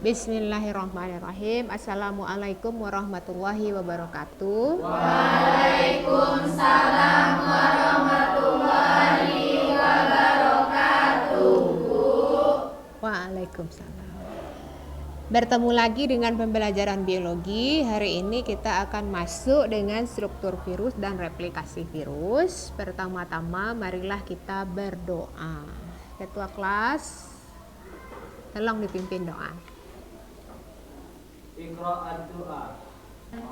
Bismillahirrahmanirrahim. Assalamualaikum warahmatullahi wabarakatuh. Waalaikumsalam warahmatullahi wabarakatuh. Waalaikumsalam. Bertemu lagi dengan pembelajaran biologi. Hari ini kita akan masuk dengan struktur virus dan replikasi virus. Pertama-tama marilah kita berdoa. Ketua kelas, tolong dipimpin doa. Iqra'ad doa.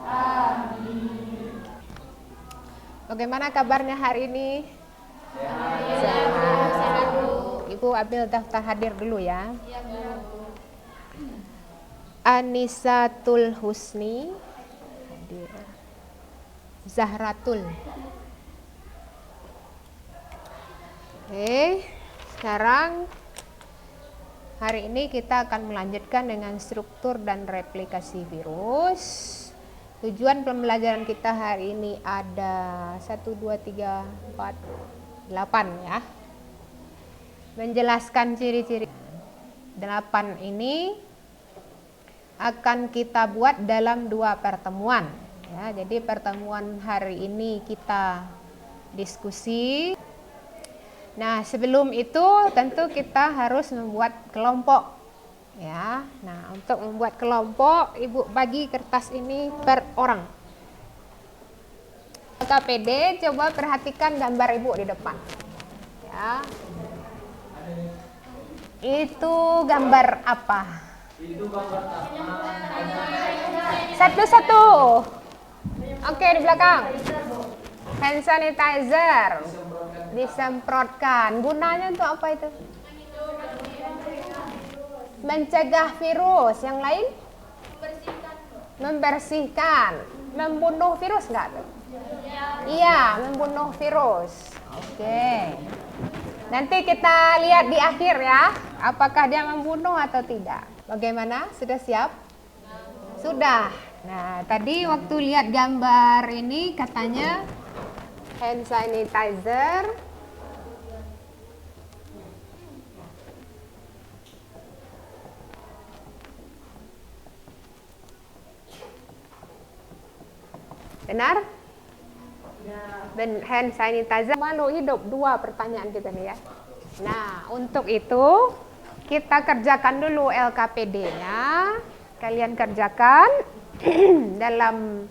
Amin. Bagaimana kabarnya hari ini? Sehat. Ibu ambil daftar hadir dulu ya. Ya, Bu. Anisatul Husni hadir. Zahratul. Oke, sekarang hari ini kita akan melanjutkan dengan struktur dan replikasi virus. Tujuan pembelajaran kita hari ini ada 1, 2, 3, 4, 8 ya. Menjelaskan ciri-ciri 8 ini akan kita buat dalam 2 pertemuan ya. Jadi pertemuan hari ini kita diskusi. Nah, sebelum itu tentu kita harus membuat kelompok ya. Nah, untuk membuat kelompok, Ibu bagi kertas ini per orang. KPD, coba perhatikan gambar Ibu di depan ya. Itu gambar apa? Itu gambar apa? Satu-satu. Oke, di belakang. Hand sanitizer. Disemprotkan. Gunanya untuk apa itu? Mencegah virus. Yang lain? Membersihkan. Membunuh virus nggak tuh? Iya, membunuh virus. Oke. Nanti kita lihat di akhir ya, apakah dia membunuh atau tidak. Bagaimana? Sudah siap? Sudah. Nah, tadi waktu lihat gambar ini katanya hand sanitizer. Benar? Hand sanitizer makhluk hidup. 2 pertanyaan kita nih ya. Nah, untuk itu kita kerjakan dulu LKPD-nya. Kalian kerjakan dalam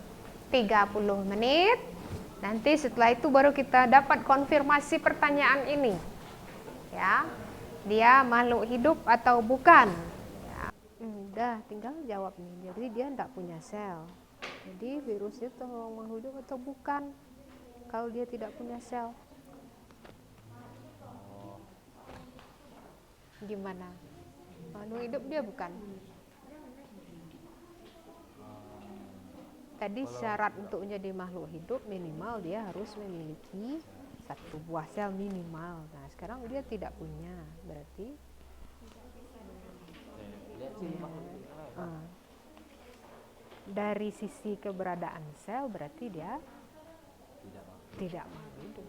30 menit. Nanti setelah itu baru kita dapat konfirmasi pertanyaan ini. Ya. Dia makhluk hidup atau bukan? Ya. Udah, tinggal jawab nih. Jadi dia tidak punya sel. Jadi virus itu makhluk hidup atau bukan? Kalau dia tidak punya sel. Gimana? Makhluk hidup dia bukan? Tadi syarat untuk menjadi makhluk hidup minimal dia harus memiliki 1 buah sel minimal. Nah, sekarang dia tidak punya, berarti dari sisi keberadaan sel berarti dia tidak makhluk hidup.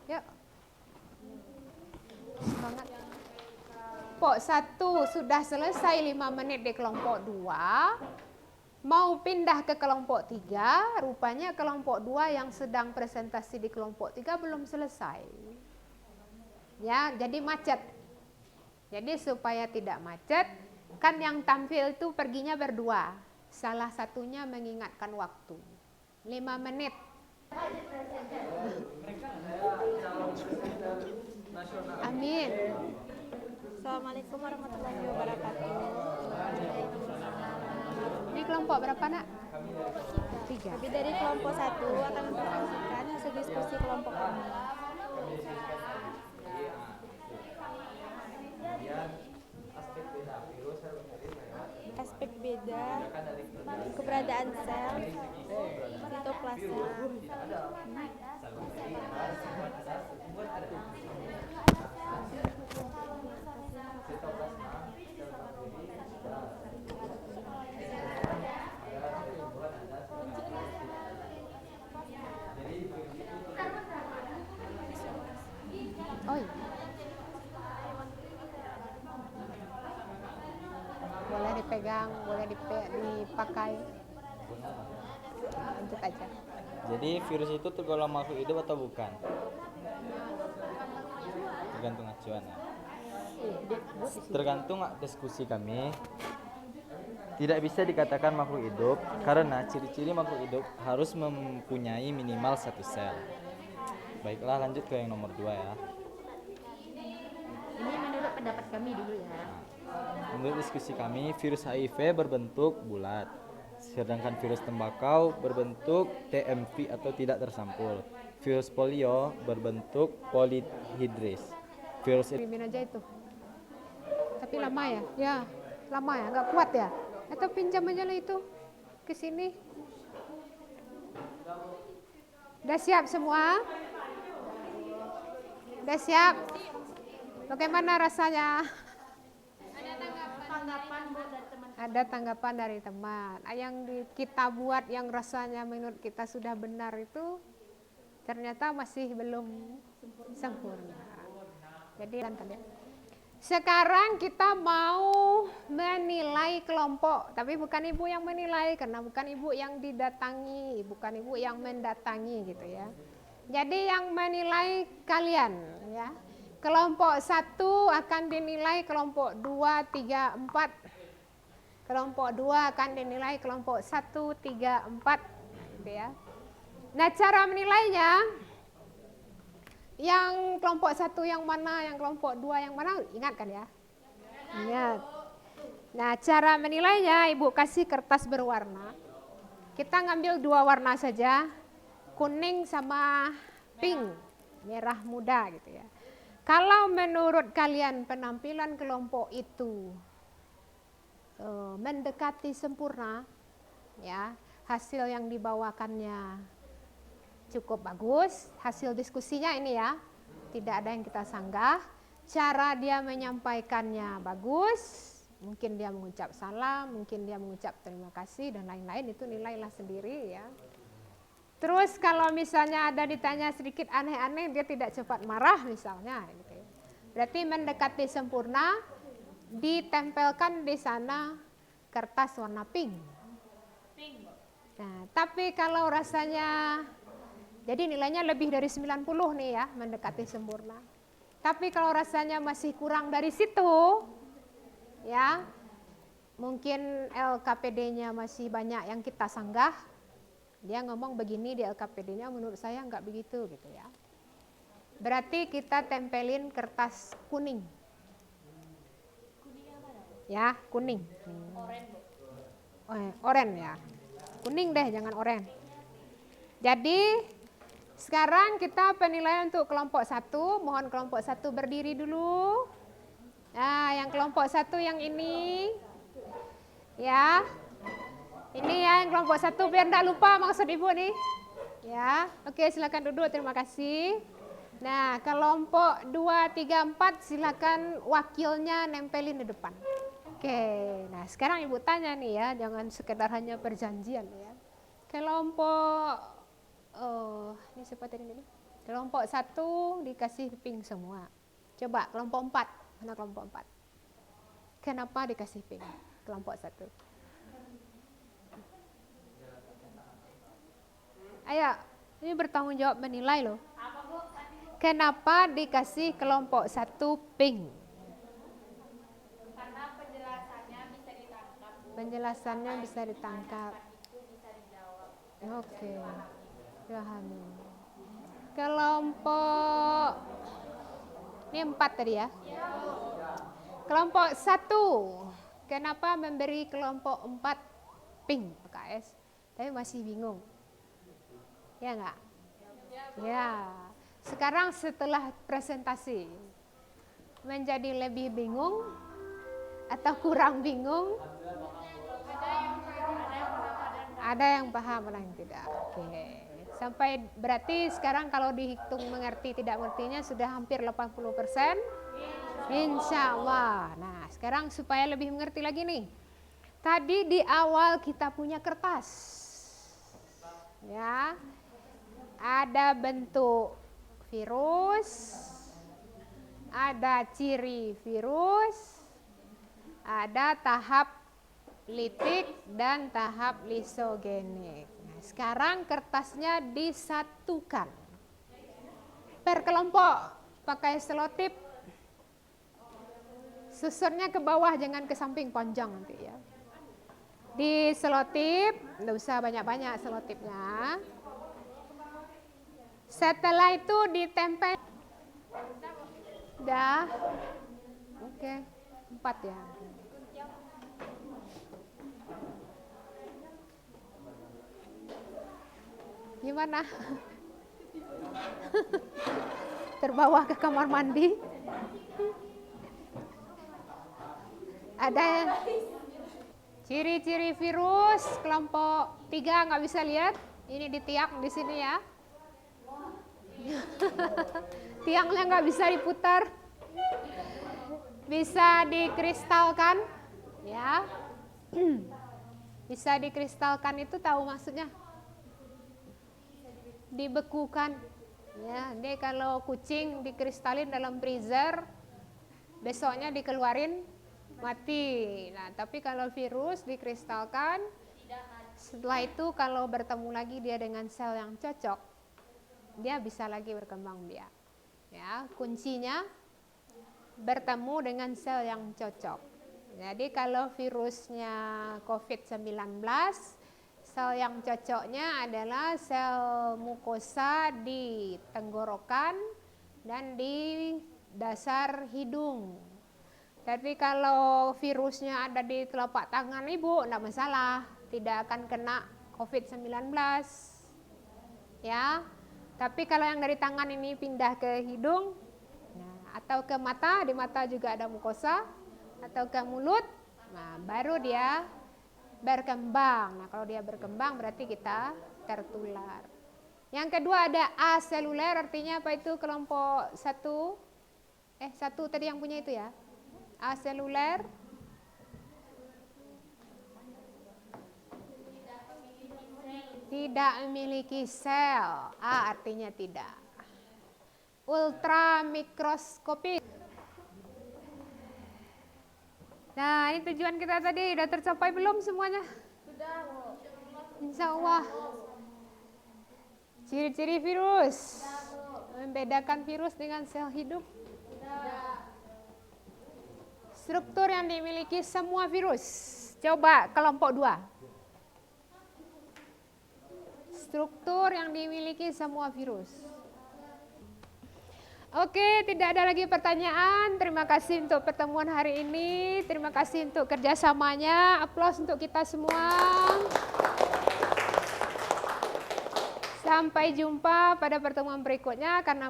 Yuk. Semangat. Kelompok 1 sudah selesai 5 menit di kelompok 2. Mau pindah ke kelompok 3, rupanya kelompok 2 yang sedang presentasi di kelompok 3 belum selesai. Ya, jadi macet. Jadi supaya tidak macet, kan yang tampil itu perginya berdua. Salah satunya mengingatkan waktu. 5 menit. Amin. Assalamualaikum warahmatullahi wabarakatuh. Di kelompok berapa, Nak? 3. Lebih dari kelompok 1 akan mempresentasikan hasil diskusi kelompok kami. Aspek beda keberadaan sel sitoplasma. dipegang, boleh dipakai. Lanjut aja. Jadi virus itu tergolong makhluk hidup atau bukan? Tergantung acuan ya. Tergantung diskusi kami. Tidak bisa dikatakan makhluk hidup karena ciri-ciri makhluk hidup harus mempunyai minimal satu sel. Baiklah, lanjut ke yang nomor 2 ya. Ini menurut pendapat kami dulu ya. Menurut diskusi kami, virus HIV berbentuk bulat, sedangkan virus tembakau berbentuk TMV atau tidak tersampul. Virus polio berbentuk polihidris. Virus Kirimin aja itu. Tapi lama ya? Ya, lama ya, nggak kuat ya? Atau pinjam aja lah itu ke sini. Udah siap semua? Udah siap? Bagaimana rasanya? Tanggapan Bu dari teman. Ada tanggapan dari teman. Yang kita buat yang rasanya menurut kita sudah benar itu ternyata masih belum sempurna. Jadi kalian. Sekarang kita mau menilai kelompok, tapi bukan ibu yang menilai karena bukan ibu yang didatangi, bukan ibu yang mendatangi gitu ya. Jadi yang menilai kalian ya. Kelompok 1 akan dinilai kelompok 2, 3, 4. Kelompok 2 akan dinilai kelompok 1, 3, 4 gitu ya. Nah, cara menilainya yang kelompok 1 yang mana, yang kelompok 2 yang mana, ingat kan ya? Ingat. Nah, cara menilainya ibu kasih kertas berwarna. Kita ngambil 2 warna saja, kuning sama pink, merah muda gitu ya. Kalau menurut kalian penampilan kelompok itu mendekati sempurna, ya hasil yang dibawakannya cukup bagus, hasil diskusinya ini ya, tidak ada yang kita sanggah, cara dia menyampaikannya bagus, mungkin dia mengucap salam, mungkin dia mengucap terima kasih dan lain-lain, itu nilailah sendiri ya. Terus kalau misalnya ada ditanya sedikit aneh-aneh, dia tidak cepat marah misalnya gitu ya. Berarti mendekati sempurna, ditempelkan di sana kertas warna pink. Nah, tapi kalau rasanya jadi nilainya lebih dari 90 nih ya, mendekati sempurna. Tapi kalau rasanya masih kurang dari situ, ya mungkin LKPD-nya masih banyak yang kita sanggah. Dia ngomong begini di LKPD-nya, menurut saya nggak begitu gitu ya. Berarti kita tempelin kertas kuning. Ya, kuning. Oren ya. Kuning deh, jangan oren. Jadi sekarang kita penilaian untuk kelompok 1, mohon kelompok 1 berdiri dulu. Nah, yang kelompok 1 yang ini. Ya. Ini ya yang kelompok 1 biar enggak lupa maksud Ibu nih. Ya. Oke, silakan duduk, terima kasih. Nah, kelompok 2, 3, 4 silakan wakilnya nempelin di depan. Oke. Nah, sekarang Ibu tanya nih ya, jangan sekedar hanya perjanjian ya. Kelompok ini seperti ini. Kelompok 1 dikasih pink semua. Coba kelompok 4, mana kelompok 4? Kenapa dikasih pink? Kelompok 1. Ayo, ini bertanggung jawab menilai loh. Kenapa dikasih kelompok 1 pink? Karena penjelasannya bisa ditangkap. Penjelasannya bisa ditangkap. Bisa dijawab. Oke. Pahami. Kelompok ini 4 tadi ya. Kelompok 1. Kenapa memberi kelompok 4 pink PKS? Tapi masih bingung. Ya enggak? Ya. Sekarang setelah presentasi menjadi lebih bingung atau kurang bingung? Ada yang paham, ada yang tidak. Oke. Sampai berarti sekarang kalau dihitung mengerti tidak mengertinya sudah hampir 80%. Insya Allah. Nah, sekarang supaya lebih mengerti lagi nih. Tadi di awal kita punya kertas. Ya. Ada bentuk virus, ada ciri virus, ada tahap litik, dan tahap lisogenik. Nah, sekarang kertasnya disatukan. Per kelompok pakai selotip. Susunnya ke bawah, jangan ke samping panjang nanti ya. Di selotip, nggak usah banyak-banyak selotipnya. Setelah itu ditempel. Dah. Oke, 4 ya. Gimana? Terbawa ke kamar mandi? Ada ciri-ciri virus kelompok 3 nggak bisa lihat. Ini di tiang di sini ya. Tiangnya nggak bisa diputar. Bisa dikristalkan, ya. Bisa dikristalkan itu tahu maksudnya? Dibekukan. Ya, dia kalau kucing dikristalin dalam freezer, besoknya dikeluarin mati. Nah, tapi kalau virus dikristalkan, setelah itu kalau bertemu lagi dia dengan sel yang cocok, dia bisa lagi berkembang biak. Ya, kuncinya bertemu dengan sel yang cocok. Jadi kalau virusnya COVID-19, sel yang cocoknya adalah sel mukosa di tenggorokan dan di dasar hidung. Tapi kalau virusnya ada di telapak tangan ibu, enggak masalah, tidak akan kena COVID-19. Ya. Tapi kalau yang dari tangan ini pindah ke hidung, nah, atau ke mata, di mata juga ada mukosa, atau ke mulut, nah baru dia berkembang. Nah, kalau dia berkembang berarti kita tertular. Yang kedua ada aseluler, artinya apa itu kelompok 1? 1 tadi yang punya itu ya. Aseluler. Tidak memiliki sel. A artinya tidak. Ultramikroskopik. Nah, ini tujuan kita tadi sudah tercapai belum semuanya? Sudah, Bu. Insya Allah. Ciri-ciri virus. Membedakan virus dengan sel hidup. Struktur yang dimiliki semua virus. Coba kelompok 2. Struktur yang dimiliki semua virus. Oke, tidak ada lagi pertanyaan. Terima kasih untuk pertemuan hari ini. Terima kasih untuk kerjasamanya. Aplaus untuk kita semua. Sampai jumpa pada pertemuan berikutnya. Karena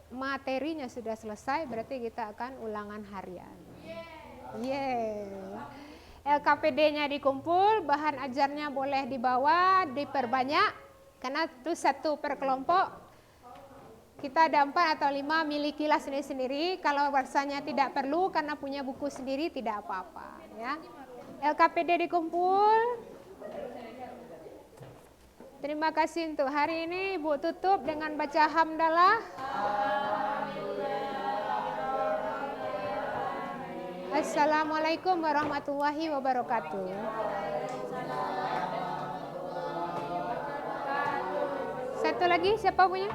materinya sudah selesai, berarti kita akan ulangan harian. LKPD-nya dikumpul, bahan ajarnya boleh dibawa, diperbanyak, karena itu 1 per kelompok. Kita ada 4 atau 5, milikilah sendiri-sendiri. Kalau rasanya tidak perlu karena punya buku sendiri, tidak apa-apa. Ya. LKPD dikumpul. Terima kasih untuk hari ini. Ibu tutup dengan baca hamdalah. Assalamualaikum warahmatullahi wabarakatuh. Satu lagi, siapa punya?